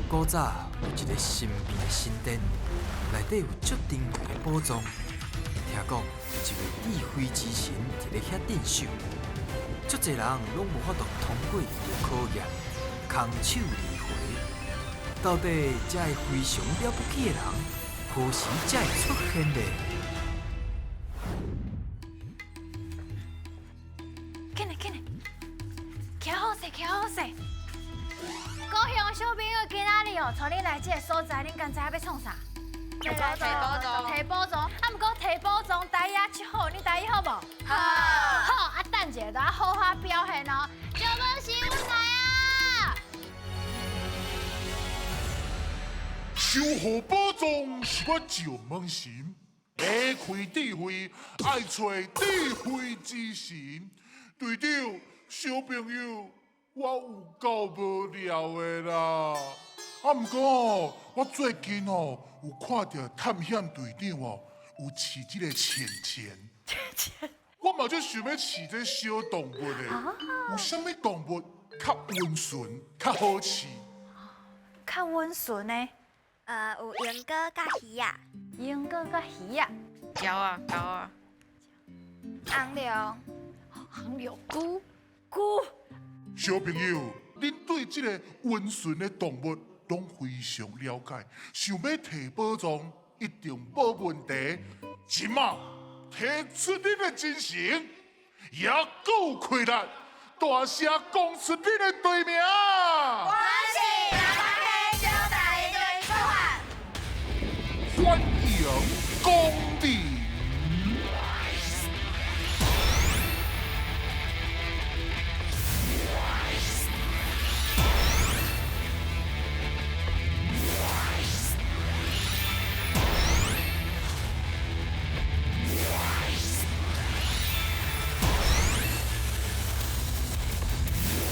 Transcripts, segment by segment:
古早有一个神秘的神殿，内底有足珍贵的宝藏。听讲有一位智慧之神伫咧遐镇守，足侪人拢无法度通过伊的考验，空手而回。到底这个非常了不起的人，何时才会出现呢？紧嘞紧嘞，徛好势徛好势。高雄的小朋友今仔日哦，带恁来这个所在，恁敢知影要创啥？提宝藏，提宝藏，啊，毋过提宝藏台语七好，你台语好无？好。好，啊，等者，都要好好表现哦。小梦是阮来啊！守护宝藏是我赵梦神，打开智慧爱找智慧之神。队长，小朋友，我有够无聊的啦。啊，毋过我最近有看到探险队长有饲一个钱钱。我嘛就想要饲这小动物的，有啥物动物较温顺、较好饲？较温顺的，有莺哥甲鱼啊，莺哥甲鱼啊，鸟啊，红龙，红柳菇。小朋友，恁对这个温顺的动物拢非常了解，想要摕宝藏一定无问题。即马提出恁的精神，也够困难，大声讲出恁的队名。我是南北小大队出发。欢迎光临。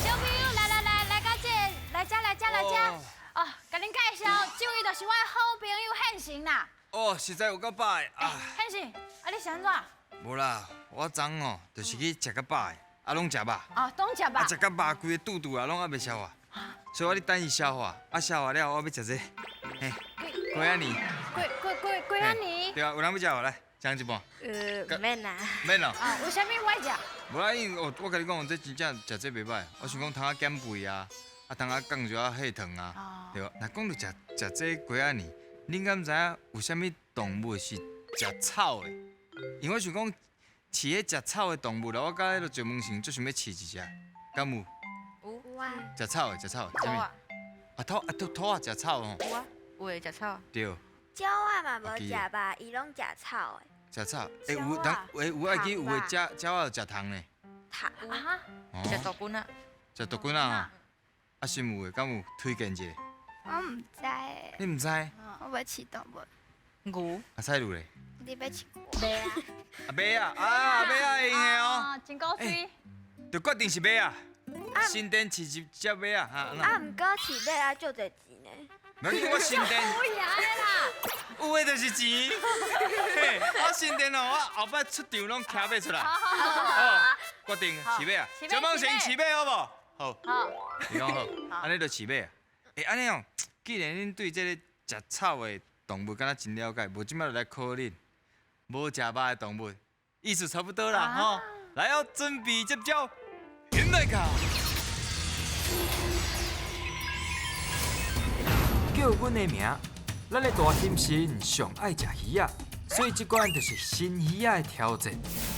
小朋友，来到这，来遮，哦，甲恁介绍，这位就是我的好朋友汉成啦。哦，实在有够饱的啊！汉成，啊你是安怎？无啦，我昨哦，就是去食个饱的，啊，拢食饱。哦，拢食吧啊，。食到饱，规个肚肚啊，拢还袂消化，所以我咧等伊消化，啊，消化了，我要食这，嘿，鸡仔年，几安尼？对啊，有人要食无？来，讲一半。唔免啦。免咯，啊，为虾米我爱食？无啦，因为我甲你讲，这真正食这袂歹，我想讲通仔减肥啊，啊，通仔降一下血糖啊，对吧？若讲到食这鸡仔年，恁敢知影有啥物动物是食草的？因为我想讲，饲迄食草的动物啦，我甲迄个石门神最想要饲一只，敢有？有啊，食草的，啥物？兔啊，兔啊，食草吼。有啊，有诶食草。对，鸟啊嘛无食吧，伊拢食草的。食草。有会记有诶鸟仔有食虫呢。塔啊哦食豆棍啊，食毒棍啊吼。啊，是有诶，敢有推荐一个？我唔知诶，你毋知？啊，我要饲动物，牛，菜路咧。你要饲马啊。啊，马啊，马啊会用的哦。啊，真够水。就决定是马啊。新店饲一只马啊，哈。啊，毋过饲马啊，足侪钱呢。没关系，我新店有赢的啦。有诶就是钱。嘿，我新店哦，我后摆出场拢骑马出来。哦，决定饲马啊。饲马小梦先饲马好无？好。好。你讲好，安尼就饲马啊。安尼哦，既然恁对这个食草的动物敢若真了解，无即摆就来考恁无食肉的动物，意思差不多啦吼。来哦，准备接招，现来卡。叫阮的名，咱的大天神上爱食鱼仔，所以即关就是新鱼仔的挑战。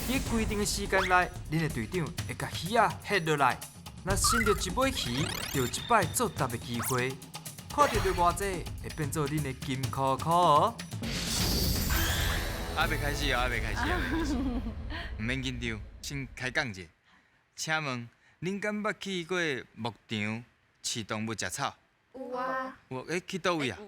伫规定的时间内，恁的队长会甲鱼仔下落来。若伸到一尾鱼，就有一摆作答的机会。看到着偌济，会变做恁的金箍箍哦。还未开始哦，还未开始。唔免紧张，先开讲者。请问，恁敢捌去过牧场饲动物食草？有啊，去倒位啊？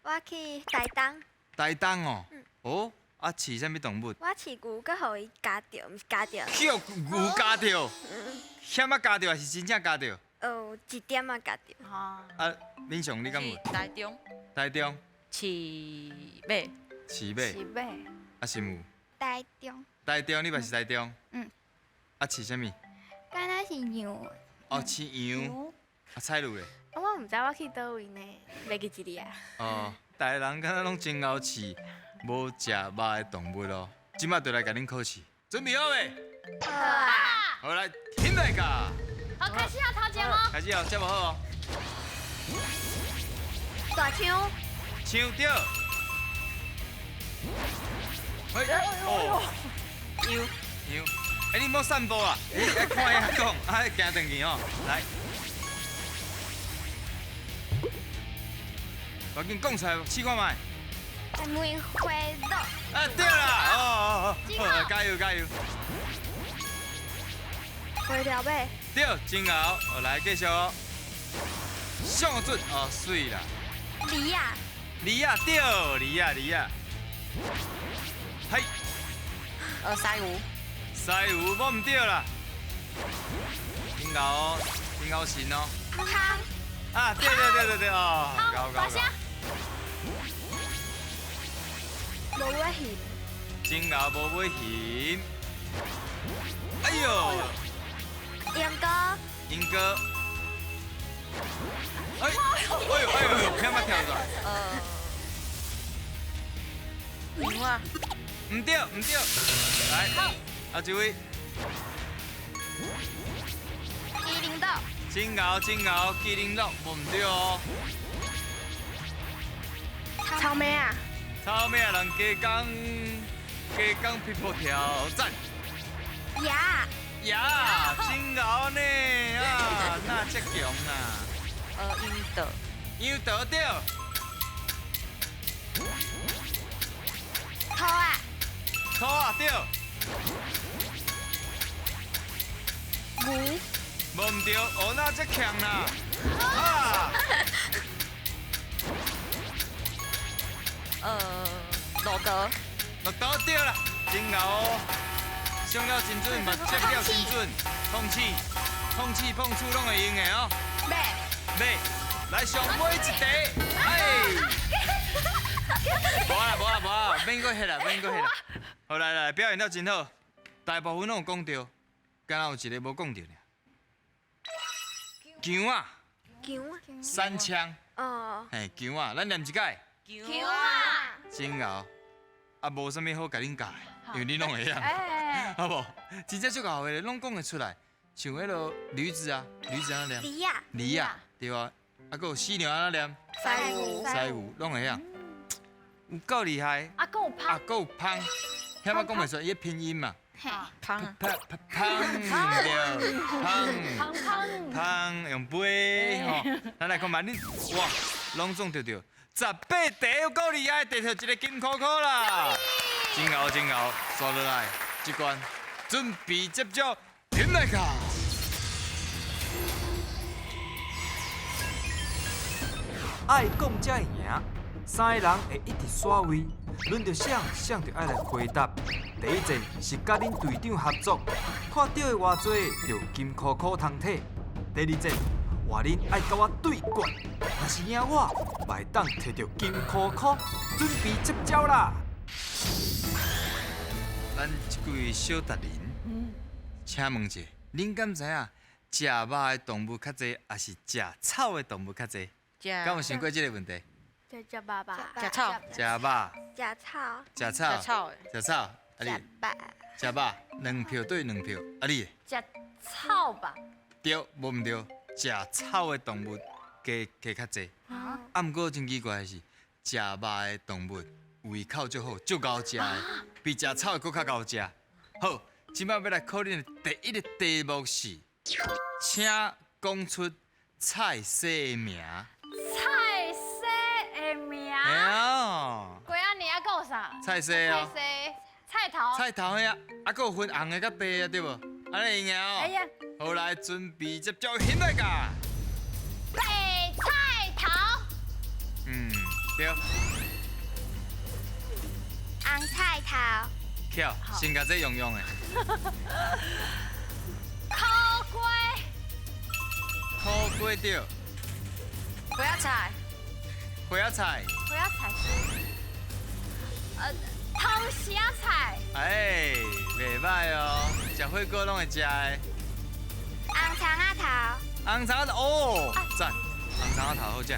我去台东，台东哦。哦，啊饲啥物动物？我饲牛，佮互伊夹着，毋是夹着，去互牛夹着，险啊夹着还是真正夹着？一点仔夹着。啊。啊，敏雄你敢有？台中台中饲马，饲马，是马。啊是有？台中，台中你嘛是台中？嗯。啊饲啥物？敢若是羊，哦饲羊，啊菜路咧？我唔知我去倒位呢，袂记一个啊。哦，大家人敢若拢真敖饲无食肉的动物咯。即马就来甲恁考试，准备好未？好啊。好来，听大家。好，开始啊，头前哦。开始哦，接无好哦。大枪。枪对。哦。有牛，你莫散步啊！你爱看伊讲，爱行转去哦。来，我紧讲出来，试看卖。梅花鹿。啊，对啦！哦，好，加油加油！花条尾。对，真好。好，来继续哦。上准哦，水啦。梨啊。梨啊，对，梨啊。嘿。西湖，西湖摸唔对啦，真好哦，真好神哦。汤。啊，对哦，好，大声。无尾鱼。真好，无尾鱼。哎呦，杨哥。英哥。哎呦，偏要跳出来。牛啊，唔对，来，啊一位。麒麟豆。真好，麒麟肉无唔对哦。草莓啊。草莓人加讲皮肤条赞。鸭。真好呢啊，那这强啦。羊道对。兔啊对。牛。无唔对，哦那这强啦。啊。路德，落倒对啦，真好哦。上了真准，嘛接了真准。碰气碰触拢会用的哦。马，来上尾一题，哎。无啊，免搁翕啦。好来，表现得真好，大部分拢有讲对，敢若有一个无讲对尔。姜啊，三枪，哦。嘿，姜啊，咱念一解。球啊！真好，啊，无啥物好甲恁教的，因为你拢会晓，哎，好无？真正足够的，拢讲会出来，像迄落驴子啊，驴子安怎念？梨啊。梨啊，对啊，啊，搁有犀牛安怎念？西湖。西湖，拢会晓，有够厉害。啊，还有啊，胖，搁有芳，遐我讲袂出来，伊拼音嘛，胖啊，芳对，芳用杯吼，咱来看嘛，恁哇，拢总对对。18题有够厉害，得到一个金箍箍啦！真好，刷落来，这关准备接招，天来卡！爱讲才会赢，三个人会一直耍位，轮到想就爱来回答。第一阵是甲恁队长合作，看到的偌济就金箍箍通摕。第二阵话恁爱甲我对决。若是赢我，麦当摕到金箍箍，准备接招啦！咱一位小达人，请问者，恁敢知影食肉的动物较济，还是食草的动物较济？敢有想过这个问题？食爸爸。食草，食肉、食草。食草、食草的，食草，啊你食爸。食肉，2票对2票，啊你食草吧？对无毋对？食草的动物加较济。啊，毋过真奇怪的是，食肉的动物胃口足好，足够食的，比食草的搁较够食。好，即摆要来考恁的第一个题目是，请讲出菜色的名。菜色的名。哎呀，几啊年啊？还有啥？菜色哦，菜头。菜头遐，啊，搁有分红的甲白的对无？安尼用的哦。哎呀，好来，准备接招，现在甲。白菜头。对。红菜头。巧，先甲这用的。苦瓜。苦瓜对。花仔菜，花仔菜。花仔菜是。通虾菜。哎，袂歹哦，食火锅拢会食的。红葱仔头。红茶哦，赞。红葱仔头好食。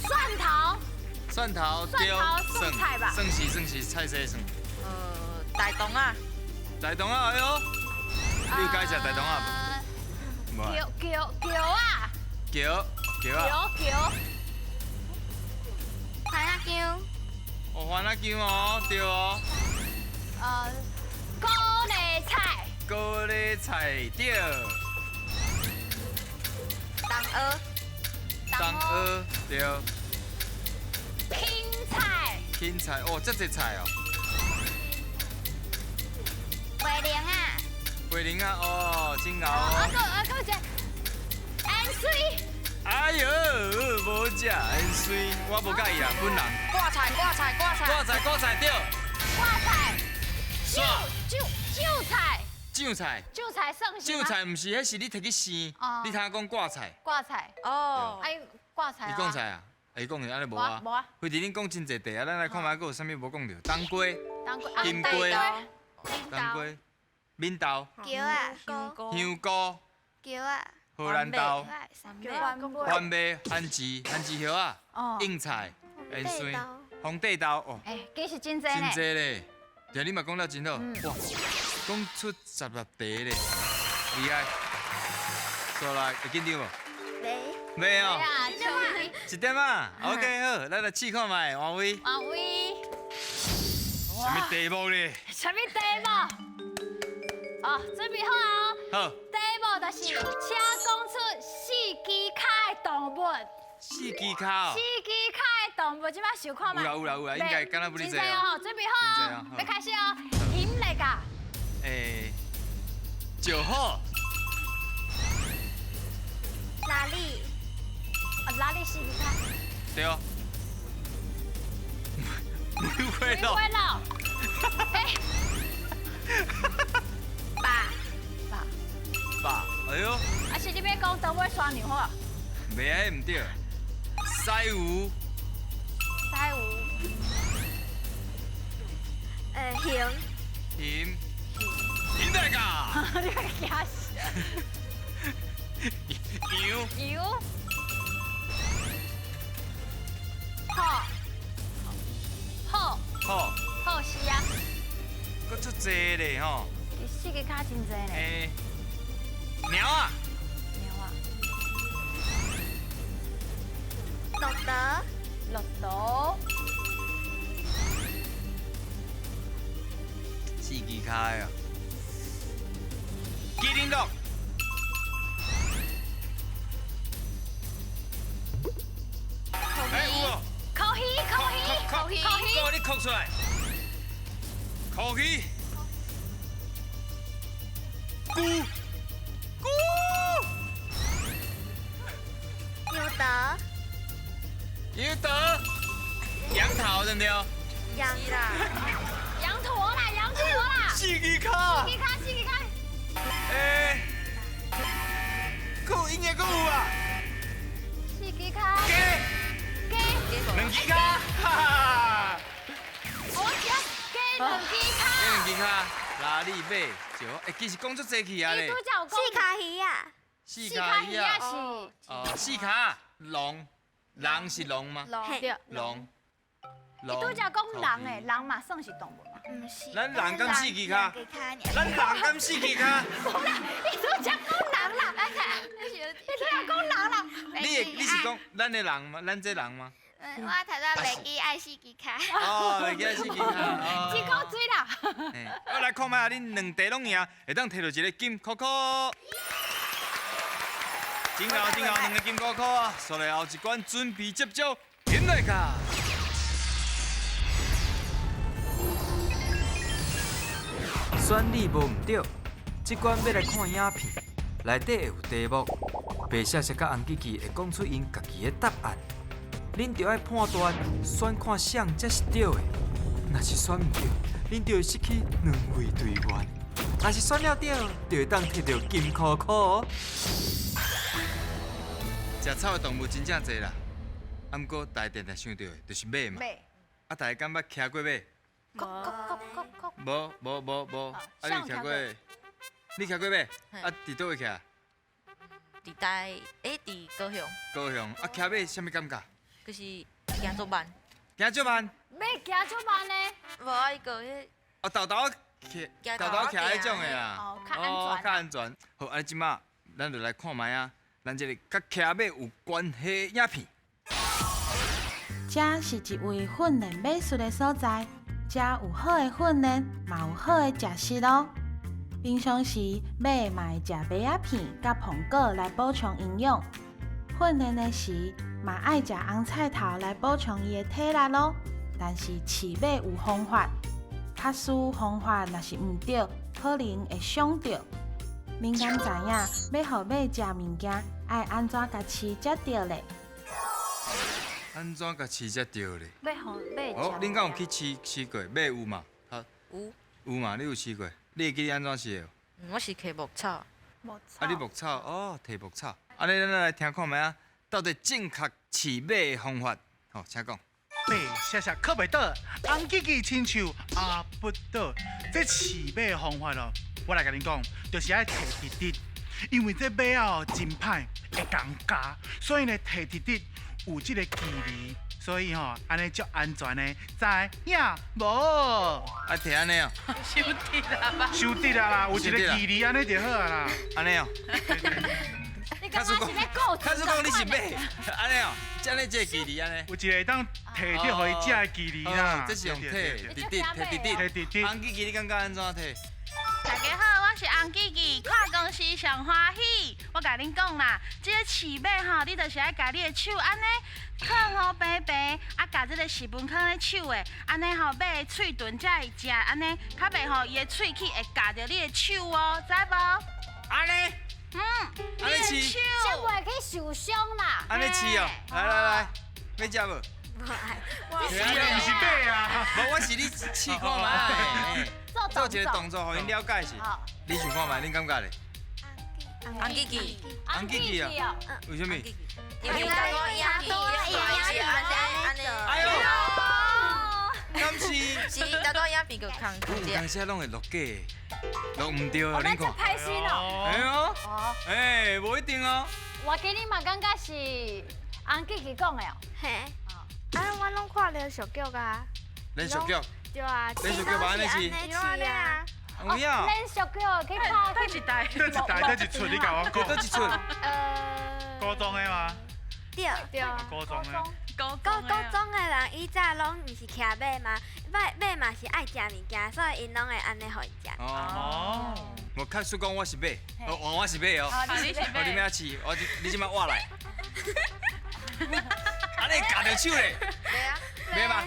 蒜头，蒜头蒜对，头算菜吧算是菜色算。大同啊，大同啊，哎呦，你有介绍大同啊无？无啊。桥啊，桥啊，桥，番仔姜，哦，番仔姜哦，对哦。高丽菜，高丽菜对，东蚵，冬蚵对，青菜，芹菜哦，这侪菜哦。茴苓啊，桂林啊，哦，真牛啊哦。个一个盐水，哎呦，无食盐水，我无介意啊，本人。挂菜，挂菜对，挂菜，蒜韭菜，韭菜，韭菜算是吗韭菜毋是，迄是你摕去生哦，你通讲挂菜。挂菜，哦，哎挂菜你讲菜啊？会讲的安尼无啊？无啊，辉弟，恁讲真侪地啊，咱来看卖，还有啥物无讲着？冬瓜、当归，金瓜冬瓜、敏豆、桥啊，菇，香菇、桥啊，荷兰豆、番番麦、番薯叶啊哦，硬菜、盐水、豆，红地豆哦，哎，其实真真济呢，侪咧。对，你嘛讲了真好，嗯哇，讲出16题咧，厉害。所来会紧张无？没，袂哦，哎呀，秋梨，一点啊，OK 好，咱来试看卖换位，王威，什么题目咧？什么题目？哦，准备好啊！好，题目就是，请讲出四支脚的动物。四支脚哦四。支脚的动物，即摆想看嘛？有啦，应该敢若不哩济真哦，哦。准备好真啊济哦！要开始哦，饮来噶，诶，酒后，哪里？哪里四支脚？对哦。你会你咯？会咯？哎，爸，爸，哎呦，啊是你要讲动物双牛好？袂迄唔对。西湖，西湖，熊，银大家，你个惊死！羊，牛，好，好，好是啊，搁足济咧吼。伊四支脚真济呢。诶，鸟啊，牛啊，鹿德，骆驼，四支脚的哦。麒麟鹿，哎有哦。烤鱼，你哭出来。烤鱼，菇，牛德，有得，杨桃对不对？羊啦，羊驼啦，四支脚。四支脚，诶，还有应该还有啊。四支脚，鸡，鸡，两支脚，哈哈。我只鸡两支两支脚。脚，哪里买？就其实讲足济去啊咧伊拄。则有讲四卡鱼啊，四四脚鱼啊啊。是，哦，四脚龙，人是龙吗？嘿对。龙。伊拄则讲人诶，人嘛算是动物嘛。唔是，咱人敢四支脚咱人敢四支脚？伊拄则讲人啦，伊拄则讲人啦。你是讲咱的人吗？咱这人吗？我头先袂记爱四支卡，哦，会记得四支脚。哦一口水啦。嘿我来看卖啊，恁两题拢赢，会当摕到一个金箍箍。真好，两个金箍箍啊！所来后一关准备接招，演来ka。选你无毋对，即关要来看影片，内底会有题目，白色色甲红旗旗会讲出因家己的答案，恁着爱判断，选看谁才是对的。若是选毋对，恁就会失去两位队员；若是选了对，就会当摕到金箍箍哦。食草的动物真正侪啦，啊，毋过大家定定想到的就是马嘛。啊，大家敢捌骑过马？无。啊，你骑过？你骑过马？啊，伫倒位骑？伫伫台，伫高雄，高雄啊，骑马什么感觉？就是行足慢，行足慢，要行足慢呢？无啊伊个迄哦，豆豆骑迄种的啦。哦，较安全。较安全。好，安尼即马咱就来看卖啊，咱这个甲骑马有关系影片。这是一位训练马术的所在，这有好的训练，嘛有好的食食咯。平常时马嘛会食麦仔片甲苹果来补充营养，训练的时嘛爱食红菜头来补充伊的体力咯。但是饲马有方法，卡输方法若是毋对，可能会伤着。恁敢知影要互马食物件，爱安怎甲饲才对咧？安怎甲饲才对咧？要互马食。哦，恁敢有去饲过？马有嘛？有，有嘛？你有饲过？你会记你安怎饲的？我是摕牧草，无啊，你牧草哦，摕牧草。安尼咱来听看卖啊，到底正确饲马的方法，好，请讲。马谢谢靠袂倒，红叽叽亲像阿不倒。这饲马的方法哦，我来甲恁讲，就是爱摕直直，因为这马哦真歹，会共夹，所以呢摕直直有这个距离，所以吼安尼足安全的，知影无？啊，摕安尼哦，收滴啦吧，收直啊啦，有一个距离安尼就好啊啦。安尼哦。你感觉是要告开始讲你是马，安尼哦，这样这个距离安尼。有一个当摕着互伊食的距离啦。这是用摕，对直直，摕直直。摕直直。红叽叽，你感觉安怎摕？大家好，我是红记记，看公司上欢喜。我甲恁讲啦，这个饲马吼，你就是爱甲你的手安尼放好白白，啊，甲这个食物放咧手的，安尼吼马的喙唇才会食，安尼较袂吼伊的喙齿会夹着你的手哦，知无？安尼，你安尼的饲，手。才袂去受伤啦。安尼饲哦。来来来，要食无？是啊，毋是马啊。无，我是你试看卖，做一个动作，互因了解是。你想看卖，恁感觉咧？红记记，红记记啊？为什么？因为大多一样是安尼，哎呦，敢是？是大多一样比个空有当时拢会落假的，落毋对哦，咱恁看。这歹心哦。哎呦，哦，哎，无一定哦。我今日嘛感觉是红记记讲的哦。嘿，啊，我拢看连续剧啊，连续剧，对啊，连续剧嘛安尼是。你拢安尼啊？有影。连续剧去看倒一台，倒一出，你甲我讲。倒一出。高中的吗？对对，高中的。高中的人以前拢毋是骑马嘛，马嘛是爱食物件，所以因拢会安尼互伊食。哦。我看叔讲我是马，我是马哦。你是你要饲，你即摆挖来。安尼夹着手咧。对啊，马嘛。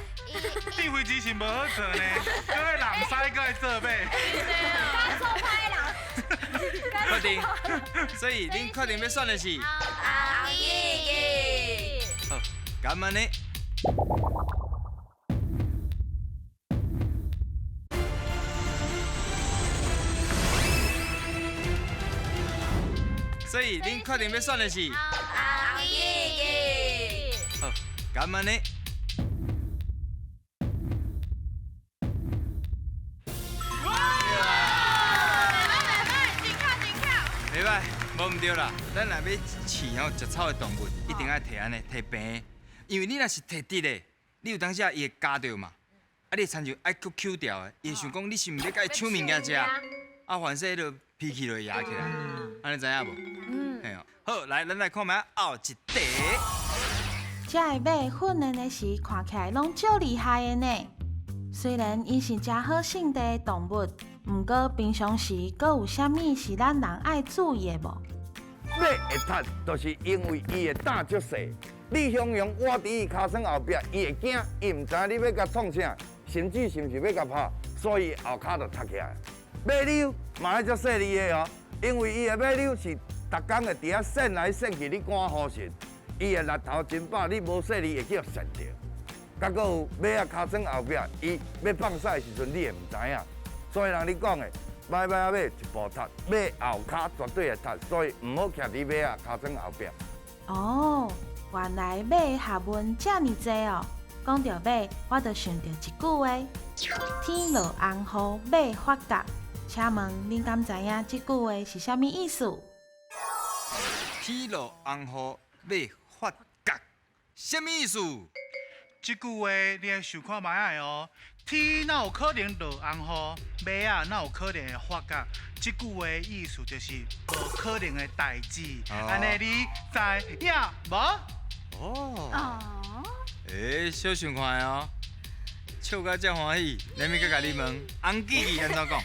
电飞机是无好做呢，搁会人使，搁会做马。做歹人。确定，所以恁确定要选的是？红记记。好，咁安尼。所以恁确定要选的是？红记记。好，咁安尼。袂歹，无毋对啦。咱若要饲吼食草的动物，一定爱摕安尼摕平的，因为你若是摕直的，你有当时伊会夹着嘛，啊你亲像爱去揪掉的，伊会想讲你是毋是甲伊抢物件食，啊凡说迄落脾气就会压起来，安尼知影无？嘿哦，好，来咱来看卖后一题。这个马训练的时看起来拢足厉害的呢。虽然伊是真好性地的动物，毋过平常时阁有啥物是咱人爱注意的无？马会踢，就是因为伊的胆足细。你形容我伫伊尻川后壁，伊会惊，伊毋知你要甲创啥，甚至是毋是要甲拍，所以后骹就踢起来。马溜嘛爱足细腻的哦，因为伊的马溜是逐工会伫遐扇来扇去，你赶好神。伊的力头真饱，你无细腻会叫扇着。甲搁有马啊尻川后壁，伊要放屎的时阵，你会毋知影。所以人咧讲的，摆马一步踢，马后骹绝对会踢，所以毋好徛伫马啊尻川后壁。哦，原来马的学问遮尔济哦。讲到马，我就想到一句话：天落红雨，马发达。请问恁敢知影这句话是啥物意思？天落红雨要发觉，什么意思？这句话你要想看卖哦。天哪有可能落红雨，马哪有可能会发觉？这句话的意思就是无可能的代志。安尼你知影无？哦。小想看的哦，笑甲遮欢喜，连咪甲你问，红记记安怎讲？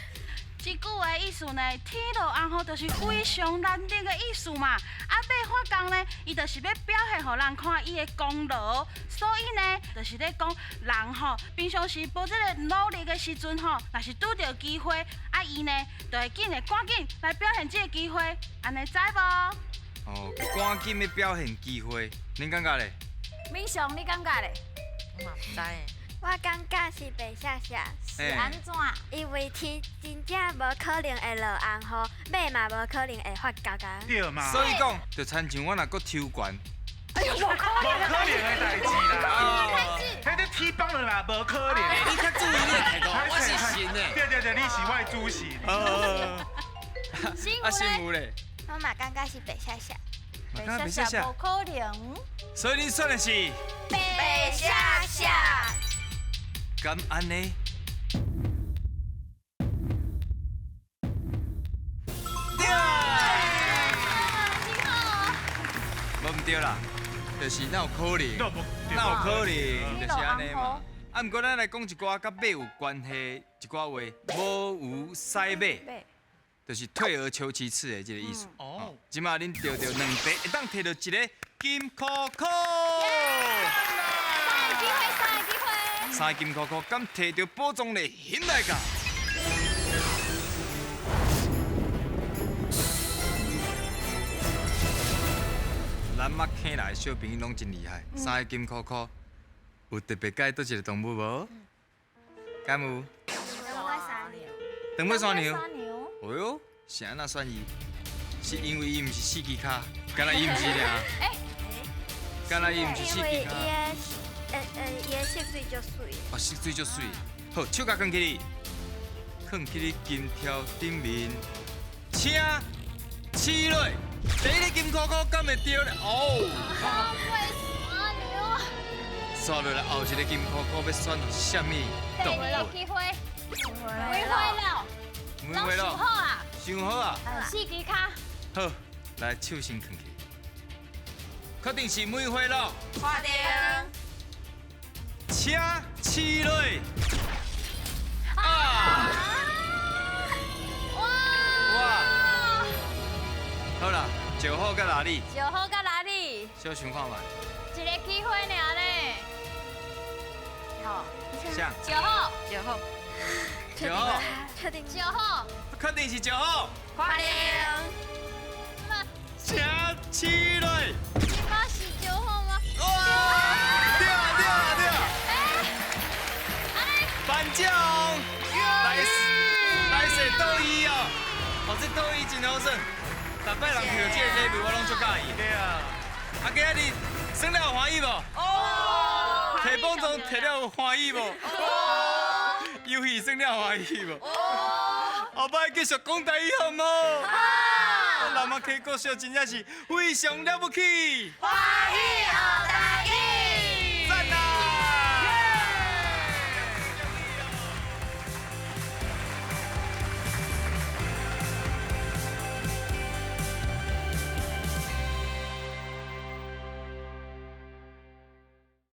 这句话意思呢，天落红雨就是非常难得的意思嘛。啊，要发工呢，伊就是要表现互人看伊的功劳，所以呢，就是咧讲人吼，平常时无这个努力的时阵吼，若是拄着机会，啊伊呢，就会赶紧来表现这个机会，安尼知无？哦，赶紧的表现机会，恁感觉咧？明雄，你感觉咧？我嘛唔知诶。我感觉是白写写，是安怎？因为天真正无可能会落红雨，马嘛无可能会发觉啊。对嘛？所以讲，就亲像我若搁抽悬，无可能的代志啦。迄个天帮了啦，无可能。你较注意你的态度，我是神诶。对，你是我的主神。啊，新妇咧？我嘛感觉是白写写。白写写，无可能。所以你选的是白写写。敢安尼？对，无唔对啦，就是哪有可能？哪有可能？就是安尼嘛。啊，毋过咱来讲一寡甲马有关系一寡话，无有赛马，就是退而求其次的这个意思。哦，即马恁钓着两题，会当摕到一个金箍箍。三金箍箍，敢摕到宝藏嘞，现来个！咱马坑内小朋友拢真厉害，三个金箍箍，有特别介倒一个动物无？敢有？长尾山牛。哦哟，是安那选伊？是因为伊毋是四只脚，敢若伊毋是尔？敢若伊毋是四只脚？伊的色水就水。哦，色水足水。好，手甲放起哩，放起哩金条顶面，请起落。第一个金箍箍敢会对咧？哦。刷落来后一个金箍箍要选什么动物？机会，梅花鹿。梅花鹿。想好啊。想好啊。四只脚。好，来手先放起。确定是梅花鹿。确定。请起落。啊！哇！好啦，石虎甲哪里？石虎甲哪里？小想看觅。一个机会尔咧。好。像。石虎。石虎。确定。石虎。确定是石虎。确定。请起落。你妈是石虎吗？对啊！颁奖，来势倒椅哦，哦，这倒椅真好耍，逐摆人摕到这个礼物，我拢足喜意。对啊，啊，今仔日耍了欢喜无？哦。摕奖状摕了有欢喜无？哦。游戏耍了欢喜无？哦。后摆继续讲台语好无？好。南马溪国小真正是非常了不起。欢喜后代。